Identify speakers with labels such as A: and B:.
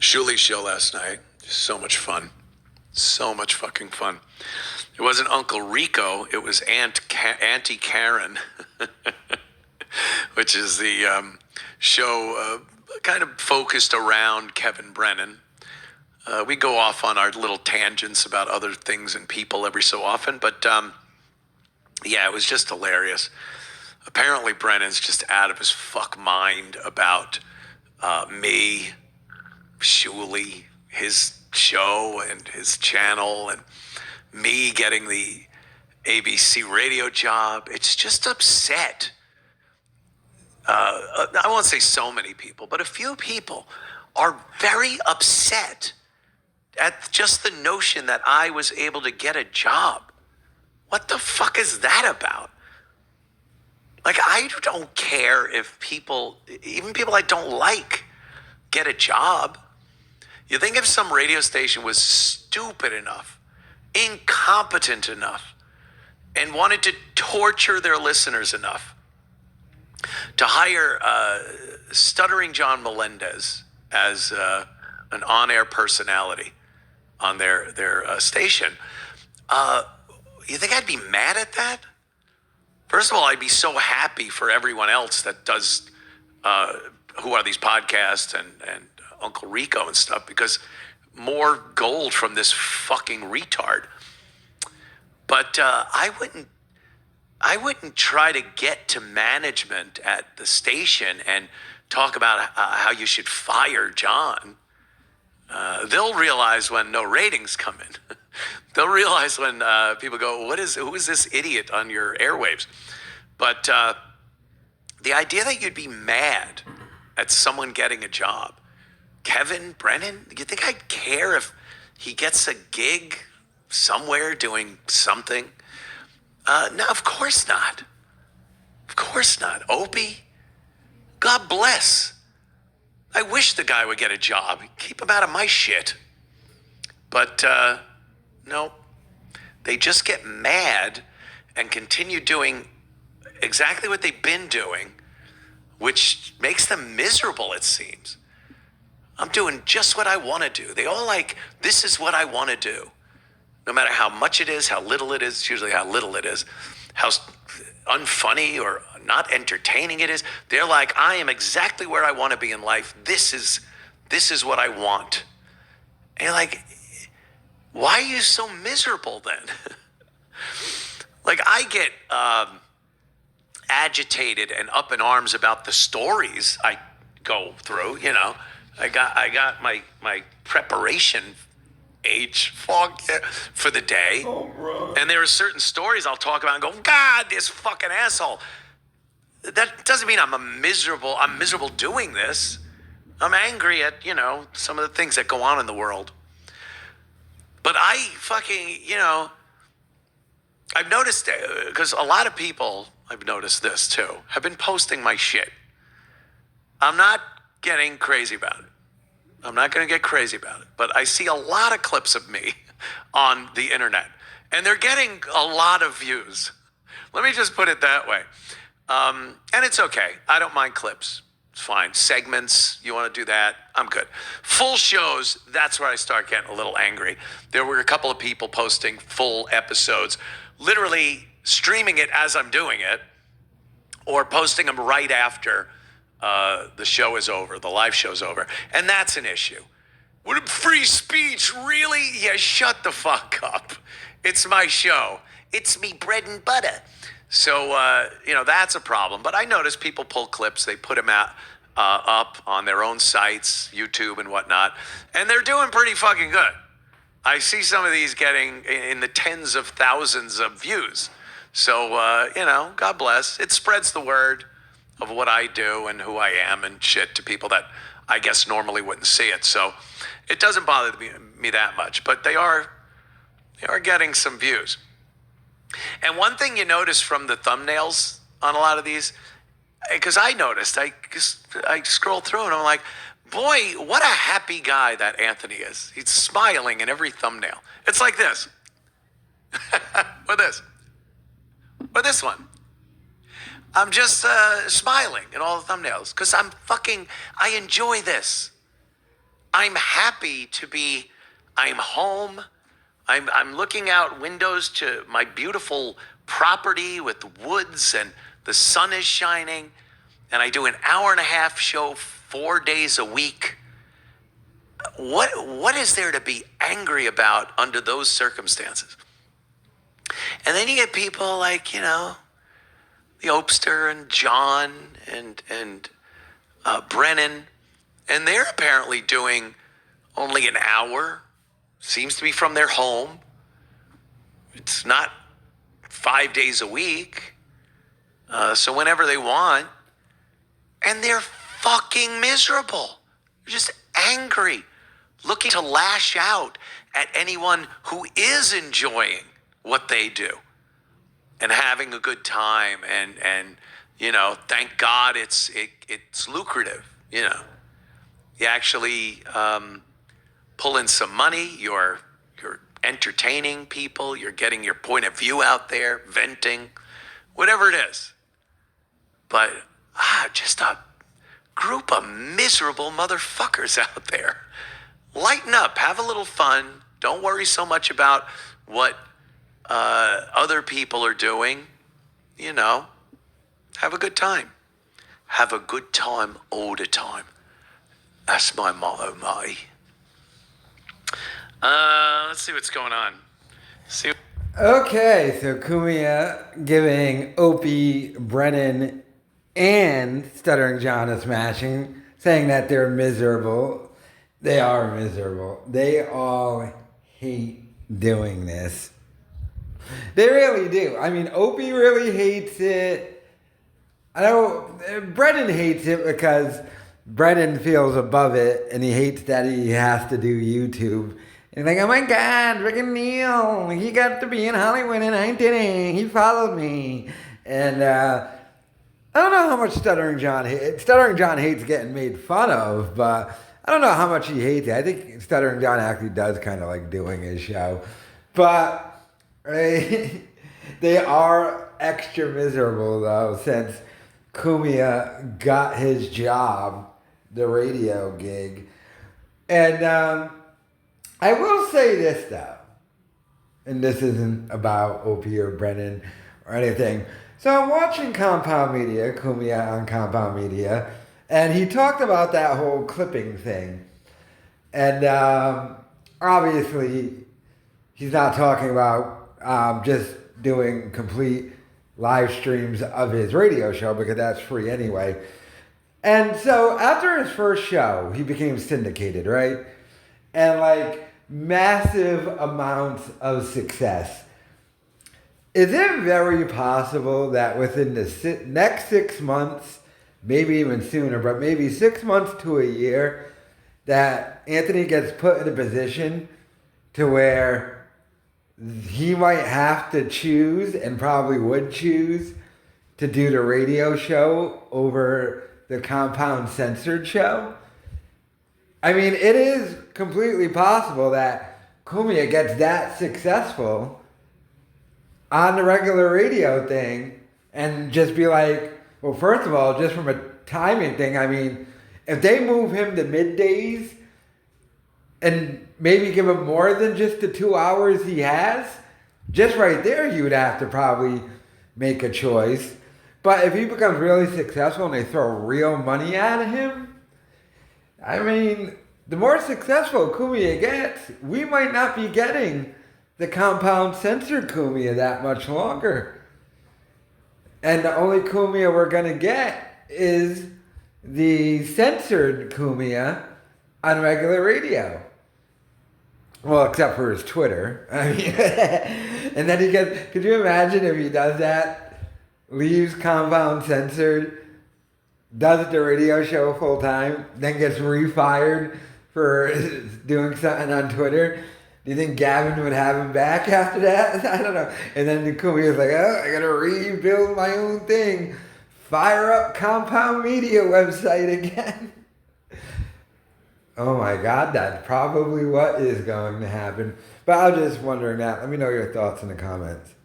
A: Shuli's show last night. So much fun. So much fucking fun. It wasn't Uncle Rico. It was Auntie Karen, which is the show kind of focused around Kevin Brennan. We go off on our little tangents about other things and people every so often, but yeah, it was just hilarious. Apparently, Brennan's just out of his fuck mind about me, Shuli, his show and his channel, and me getting the ABC radio job. It's just upset. I won't say so many people, but a few people are very upset at just the notion that I was able to get a job. What the fuck is that about? Like, I don't care if people, even people I don't like, get a job. You think if some radio station was stupid enough, incompetent enough, and wanted to torture their listeners enough to hire Stuttering John Melendez as an on-air personality on their station, you think I'd be mad at that? First of all, I'd be so happy for everyone else that does Who Are These Podcasts and Uncle Rico and stuff, because more gold from this fucking retard. But I wouldn't try to get to management at the station and talk about how you should fire John. They'll realize when no ratings come in. They'll realize when people go, who is this idiot on your airwaves? But the idea that you'd be mad at someone getting a job, Kevin Brennan, you think I'd care if he gets a gig somewhere doing something? No, of course not. Of course not. Opie, God bless. I wish the guy would get a job. Keep him out of my shit. But no, they just get mad and continue doing exactly what they've been doing, which makes them miserable, it seems. I'm doing just what I want to do. They all like, this is what I want to do. No matter how much it is, how little it is, it's usually how little it is, how unfunny or not entertaining it is. They're like, I am exactly where I want to be in life. This is what I want. And you're like, why are you so miserable then? Like, I get agitated and up in arms about the stories I go through. You know, I got my preparation age fog for the day. Oh, and there are certain stories I'll talk about and go, God, this fucking asshole. That doesn't mean I'm miserable doing this. I'm angry at, some of the things that go on in the world. But I fucking, I've noticed, because a lot of people, I've noticed this too, have been posting my shit. I'm not getting crazy about it. I'm not going to get crazy about it. But I see a lot of clips of me on the internet, and they're getting a lot of views. Let me just put it that way. And it's okay. I don't mind clips. It's fine. Segments, you want to do that? I'm good. Full shows, that's where I start getting a little angry. There were a couple of people posting full episodes, literally streaming it as I'm doing it, or posting them right after the show is over, the live show's over. And that's an issue. What, free speech, really? Yeah, shut the fuck up. It's my show. It's me bread and butter. So, that's a problem. But I notice people pull clips, they put them up on their own sites, YouTube and whatnot, and they're doing pretty fucking good. I see some of these getting in the tens of thousands of views. So, God bless. It spreads the word of what I do and who I am and shit to people that I guess normally wouldn't see it. So it doesn't bother me that much, but they are getting some views. And one thing you notice from the thumbnails on a lot of these, because I noticed, I scroll through and I'm like, boy, what a happy guy that Anthony is. He's smiling in every thumbnail. It's like this. Or this. Or this one. I'm just smiling in all the thumbnails because I enjoy this. I'm happy to be, I'm home. I'm looking out windows to my beautiful property with woods and the sun is shining. And I do an hour and a half show 4 days a week. What is there to be angry about under those circumstances? And then you get people like, the Opester and John and Brennan, and they're apparently doing only an hour. Seems to be from their home. It's not 5 days a week. So whenever they want. And they're fucking miserable. They're just angry, looking to lash out at anyone who is enjoying what they do and having a good time. And thank God it's lucrative. You actually pull in some money. You're entertaining people. You're getting your point of view out there, venting, whatever it is. But just a group of miserable motherfuckers out there. Lighten up, have a little fun. Don't worry so much about what other people are doing. Have a good time. Have a good time all the time. That's my motto, Marty. Let's see what's going on.
B: Okay, so Cumia giving Opie, Brennan, and Stuttering John a smashing, saying that they're miserable. They are miserable. They all hate doing this. They really do. I mean, Opie really hates it. I know Brennan hates it because Brennan feels above it, and he hates that he has to do YouTube. And like, oh my God, freaking Neil, he got to be in Hollywood and I didn't. He followed me. And I don't know how much Stuttering John hates. Stuttering John hates getting made fun of, but I don't know how much he hates it. I think Stuttering John actually does kind of like doing his show. But they are extra miserable, though, since Cumia got his job, the radio gig. And I will say this, though, and this isn't about Opie or Brennan or anything. So I'm watching Compound Media, Cumia on Compound Media, and he talked about that whole clipping thing. And obviously, he's not talking about just doing complete live streams of his radio show, because that's free anyway. And so after his first show, he became syndicated, right? And like massive amounts of success. Is it very possible that within the next 6 months, maybe even sooner, but maybe 6 months to a year, that Anthony gets put in a position to where he might have to choose, and probably would choose, to do the radio show over the Compound Censored show? I mean, it is completely possible that Cumia gets that successful on the regular radio thing and just be like, well, first of all, just from a timing thing, I mean, if they move him to middays and maybe give him more than just the 2 hours he has, just right there, you would have to probably make a choice. But if he becomes really successful and they throw real money at him, I mean, the more successful Cumia gets, we might not be getting the Compound Censored Cumia that much longer. And the only Cumia we're going to get is the censored Cumia on regular radio. Well, except for his Twitter. I mean, and then he gets, could you imagine if he does that, leaves Compound Censored, does the radio show full time, then gets refired for doing something on Twitter? Do you think Gavin would have him back after that? I don't know. And then the Cumia's like, oh, I gotta rebuild my own thing. Fire up Compound Media website again. Oh my God, that's probably what is going to happen. But I was just wondering that. Let me know your thoughts in the comments.